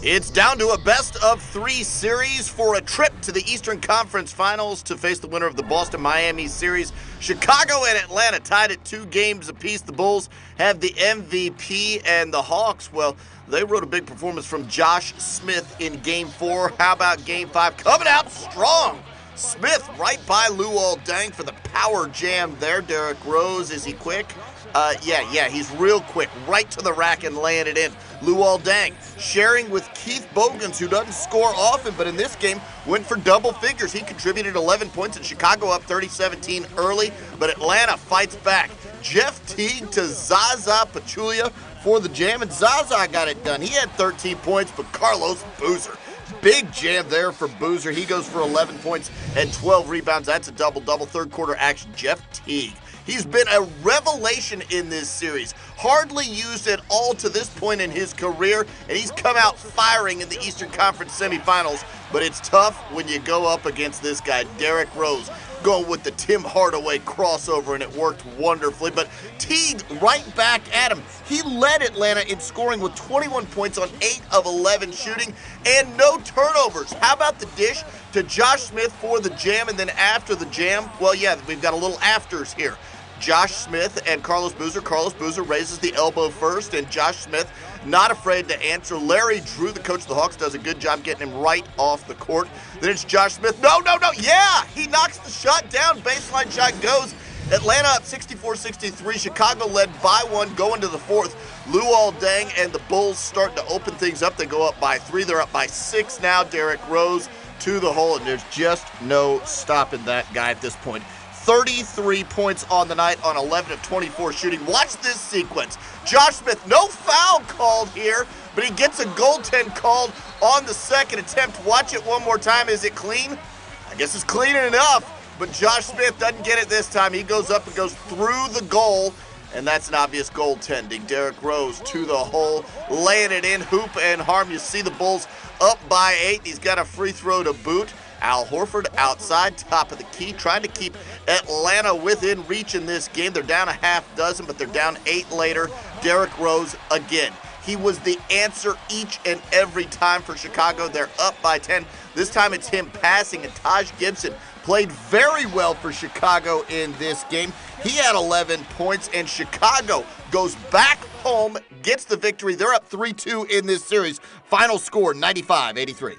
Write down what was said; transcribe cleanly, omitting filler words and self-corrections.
It's down to a best-of-3 series for a trip to the Eastern Conference Finals to face the winner of the Boston-Miami series. Chicago and Atlanta tied at 2 games apiece. The Bulls have the MVP, and the Hawks, well, they wrote a big performance from Josh Smith in Game 4. How about Game 5? Coming out strong. Smith right by Luol Deng for the power jam there. Derrick Rose, is he quick? Yeah, he's real quick. Right to the rack and laying it in. Luol Deng sharing with Keith Bogans, who doesn't score often, but in this game went for double figures. He contributed 11 points, and Chicago up 30-17 early, but Atlanta fights back. Jeff Teague to Zaza Pachulia for the jam, and Zaza got it done. He had 13 points, but Carlos Boozer, big jam there for Boozer. He goes for 11 points and 12 rebounds. That's a double-double. Third quarter action, Jeff Teague. He's been a revelation in this series. Hardly used at all to this point in his career, and he's come out firing in the Eastern Conference semifinals. But it's tough when you go up against this guy, Derrick Rose, going with the Tim Hardaway crossover, and it worked wonderfully. But Teague right back at him. He led Atlanta in scoring with 21 points on 8 of 11 shooting and no turnovers. How about the dish to Josh Smith for the jam, and then after the jam, well, yeah, we've got a little afters here. Josh Smith and Carlos Boozer. Carlos Boozer raises the elbow first, and Josh Smith not afraid to answer. Larry Drew, the coach of the Hawks, does a good job getting him right off the court. Then it's Josh Smith. No. Yeah, he knocks the shot down. Baseline shot goes. Atlanta up 64-63. Chicago led by 1 going to the fourth. Luol Deng and the Bulls starting to open things up. They go up by 3. They're up by 6 now. Derrick Rose to the hole, and there's just no stopping that guy at this point. 33 points on the night on 11 of 24 shooting. Watch this sequence. Josh Smith, no foul called here, but he gets a goaltend called on the second attempt. Watch it one more time. Is it clean? I guess it's clean enough, but Josh Smith doesn't get it this time. He goes up and goes through the goal, and that's an obvious goaltending. Derrick Rose to the hole, laying it in, hoop and harm. You see the Bulls up by 8. He's got a free throw to boot. Al Horford outside, top of the key, trying to keep Atlanta within reach in this game. They're down a half dozen, but they're down 8 later. Derrick Rose again. He was the answer each and every time for Chicago. They're up by 10. This time it's him passing, and Taj Gibson played very well for Chicago in this game. He had 11 points, and Chicago goes back home, gets the victory. They're up 3-2 in this series. Final score, 95-83.